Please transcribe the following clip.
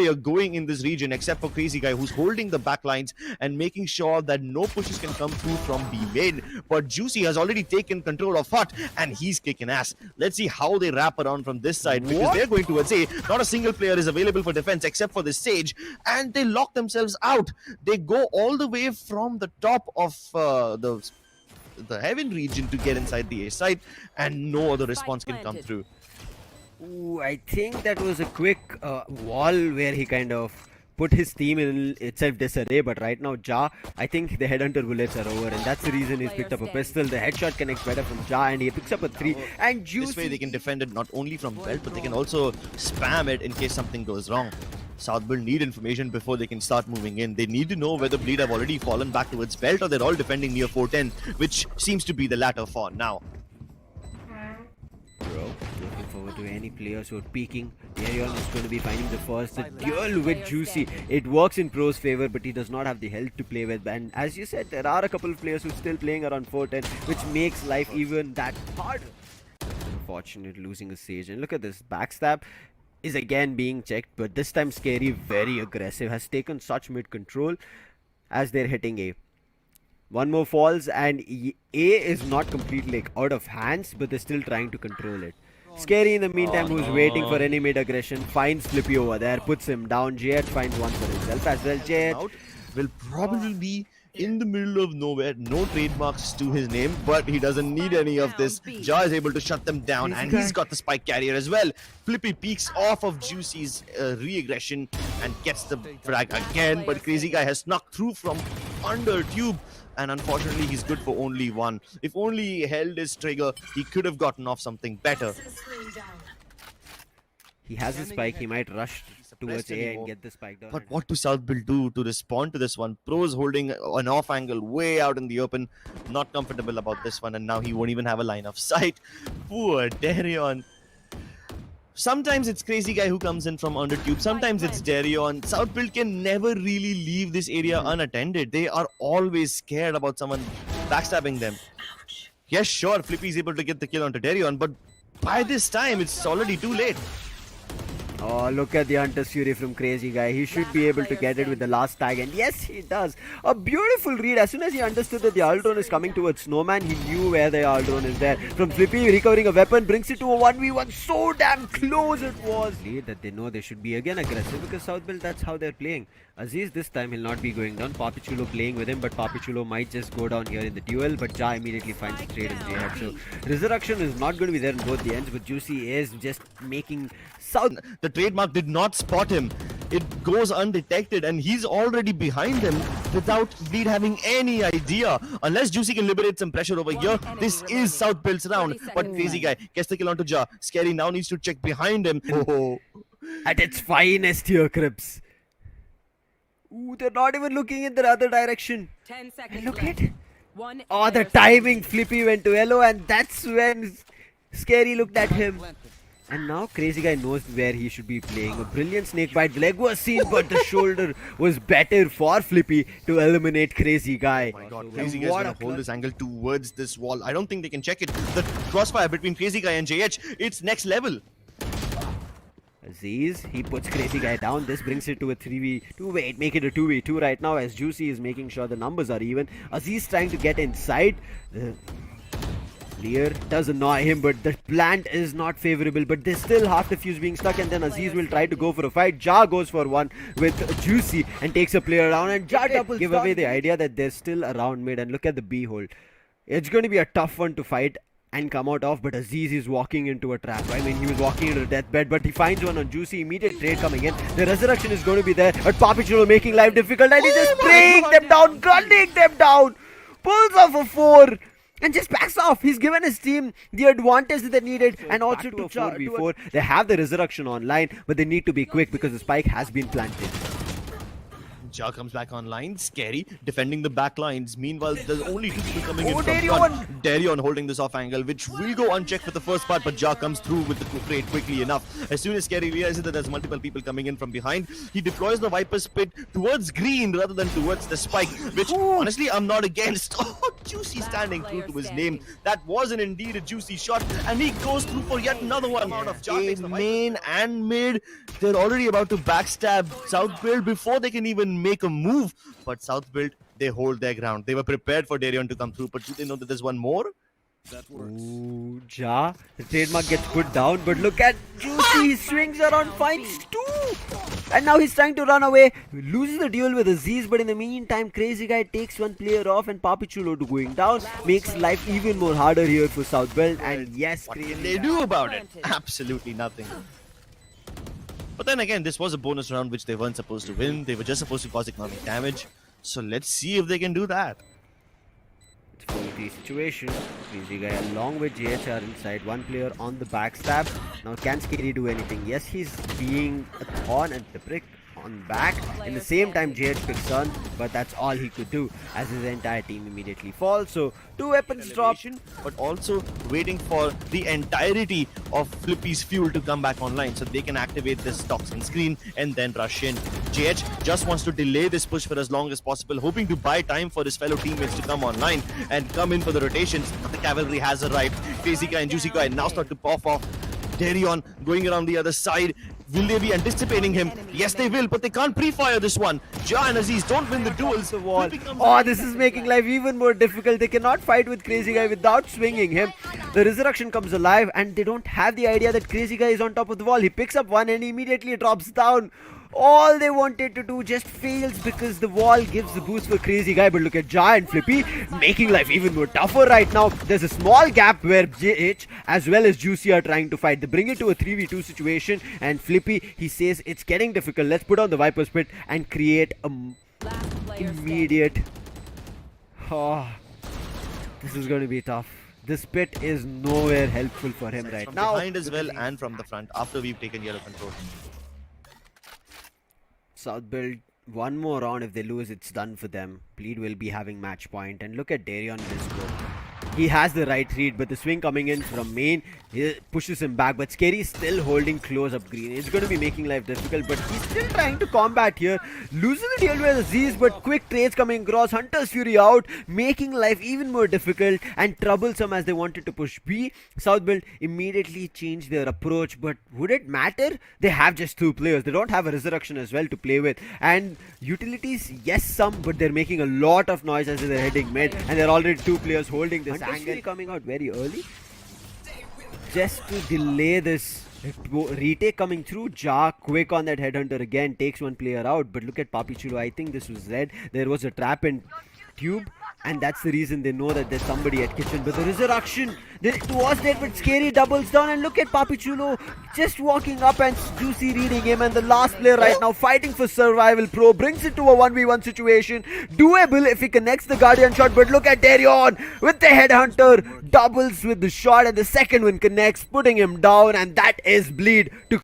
player going in this region except for crazyguy, who's holding the backlines and making sure that no pushes can come through from B mid. But Juicy has already taken control of Hot and he's kicking ass. Let's see how they wrap around from this side, because they're going towards A. Not a single player is available for defense except for the Sage, and they lock themselves out. They go all the way from the top of the heaven region to get inside the A side, and no other response can come through. Ooh, I think that was a quick wall where he kind of put his team in itself disarray, but right now I think the headhunter bullets are over, and that's the reason he's picked up a pistol. The headshot connects better from and he picks up a 3. And Juicy, this way they can defend it not only from belt, but they can also spam it in case something goes wrong. South Build need information before they can start moving in. They need to know whether Bleed have already fallen back towards belt or they're all defending near 410, which seems to be the latter for now. Looking forward to any players who are peeking. Deryeon is going to be finding the first. The duel with Juicy. It works in Pro's favor, but he does not have the health to play with. And as you said, there are a couple of players who are still playing around 410, which makes life even that harder. Unfortunate losing a Sage. And look at this. Backstab is again being checked, but this time sScary, very aggressive, has taken such mid control as they're hitting A. One more falls and A is not completely out of hands, but they're still trying to control it. sScary in the meantime, who's waiting for any mid aggression, finds Flippy over there, puts him down. JayH finds one for himself as well. JayH will probably be in the middle of nowhere, no trademarks to his name, but he doesn't need any of this. Ja is able to shut them down, and he's got the spike carrier as well. Flippy peeks off of Juicy's re-aggression and gets the frag again, but crazyguy has snuck through from under tube, and unfortunately he's good for only one. If only he held his trigger, he could have gotten off something better. He has a spike, he might rush towards A and get the spike down. But what do South Build do to respond to this one? Pro is holding an off angle way out in the open, not comfortable about this one, and now he won't even have a line of sight. Poor Deryeon. Sometimes it's crazyguy who comes in from under tube, sometimes it's Deryeon. South Build can never really leave this area unattended. They are always scared about someone backstabbing them. Yes, sure, Flippy is able to get the kill onto Deryeon, but by this time it's already too late. Oh, look at the Hunter's Fury from crazyguy. He should be able to get it with the last tag, and yes, he does. A beautiful read. As soon as he understood that the Aldron is coming towards Snowman, he knew where the Aldron is there. From Flippy, recovering a weapon, brings it to a 1v1. So damn close it was. Lead that they know they should be again aggressive, because South Build, that's how they're playing. Azys this time he'll not be going down. PapiChulo playing with him, but PapiChulo might just go down here in the duel. But Ja immediately finds the trade in JayH. So Resurrection is not going to be there in both the ends, but Juicy is just making South. The trademark did not spot him. It goes undetected, and he's already behind him without Bleed having any idea. Unless Juicy can liberate some pressure over here, this is South Build's round. But crazyguy gets the kill onto Ja. sScary now needs to check behind him. Oh. At its finest here, Crips. Ooh, they're not even looking in the other direction. 10 seconds And look left. at oh, the timing. Flippy went to yellow, and that's when sScary looked at him. And now crazyguy knows where he should be playing. A brilliant snake bite. The leg was seen, but the shoulder was better for Flippy to eliminate crazyguy. Oh my god, crazyguy is going to hold his angle towards this wall. I don't think they can check it. The crossfire between crazyguy and JayH, it's next level. Azys, he puts crazyguy down. This brings it to a 3v2. Wait, make it a 2v2 right now, as Juicy is making sure the numbers are even. Azys trying to get inside. The clear does annoy him, but the plant is not favorable. But there's still half the fuse being stuck, and then Azys will try to go for a fight. Ja goes for one with Juicy and takes a player down, and Ja give away the idea that they're still around mid. And look at the B hold. It's going to be a tough one to fight and come out of, but Azys is walking into a trap. I mean, he was walking into a deathbed, but he finds one on Juicy. Immediate trade coming in. The resurrection is going to be there, but PapiChulo making life difficult, and he's just spraying them down, gunning them down. Pulls off a 4 and just backs off. He's given his team the advantage that they needed, so and also to 4v4. They have the resurrection online, but they need to be quick because the spike has been planted. Ja comes back online. Scarry defending the back lines. Meanwhile, there's only two people coming in from Deryeon! front. Deryeon holding this off angle, which will go unchecked for the first part, but Ja comes through with the trade quickly enough. As soon as Scarry realizes that there's multiple people coming in from behind, he deploys the Viper's Pit towards green rather than towards the spike, which honestly I'm not against. Oh, Juicy standing true to his name. That wasn't indeed a juicy shot, and he goes through for yet another one. Out of Ja, main and mid, they're already about to backstab South Build before they can even make a move. But South Build, they hold their ground. They were prepared for Deryeon to come through, but do they know that there's one more? That works. Ooh, Ja. The trademark gets put down, but look at Juicy. He swings around, finds two. And now he's trying to run away. He loses the duel with azys, but in the meantime, Crazy Guy takes one player off and PapiChulo going down. Makes life even more harder here for South Build. And yes, what can they do about it? Absolutely nothing. But then again, this was a bonus round which they weren't supposed to win. They were just supposed to cause economic damage. So let's see if they can do that. It's a 4v3 situation. Crazy Guy along with JayH are inside. One player on the backstab. Now can sScary do anything? Yes, he's being a thorn and the prick on back. In the same time, JayH picks on, but that's all he could do as his entire team immediately falls. So 2 weapons drop, but also waiting for the entirety of Flippy's fuel to come back online so they can activate this toxin screen and then rush in. JayH just wants to delay this push for as long as possible, hoping to buy time for his fellow teammates to come online and come in for the rotations. But the cavalry has arrived. Crazy Guy and Juicy Guy now start to pop off. Deryeon going around the other side. Will they be anticipating him? Yes, they will, but they can't pre-fire this one. Ja and azys don't win the duels. Oh, this is making life even more difficult. They cannot fight with Crazy Guy without swinging him. The resurrection comes alive and they don't have the idea that Crazy Guy is on top of the wall. He picks up one and immediately drops down. All they wanted to do just fails because the wall gives the boost for Crazy Guy. But look at Ja and Flippy making life even more tougher right now. There's a small gap where JayH as well as Juicy are trying to fight. They bring it to a 3v2 situation and Flippy, he says it's getting difficult. Let's put on the Viper's Pit and create a immediate... Oh, this is going to be tough. This pit is nowhere helpful for him right now. Behind as well and from the front after we've taken yellow control. South Build, one more round. If they lose, it's done for them. Bleed will be having match point. And look at Deryeon Disco. He has the right read, but the swing coming in from main, he pushes him back. But sScary is still holding close up green. It's going to be making life difficult, but he's still trying to combat here. Loses the duel with azys, but quick trades coming across. Hunter's Fury out, making life even more difficult and troublesome as they wanted to push B. South Build immediately changed their approach, but would it matter? They have just 2 players. They don't have a resurrection as well to play with. And utilities, yes, some, but they're making a lot of noise as they're heading mid. And there are already 2 players holding this angle coming out very early just to delay this retake coming through. Ja quick on that headhunter again, takes one player out. But look at PapiChulo. I think this was red. There was a trap in tube and that's the reason they know that there's somebody at kitchen. But the resurrection, it was there, but sScary doubles down. And look at PapiChulo just walking up and Juicy reading him. And the last player right now fighting for survival. Pro brings it to a 1v1 situation. Doable if he connects the Guardian shot. But look at Deryeon with the headhunter. Doubles with the shot and the second one connects, putting him down. And that is bleed to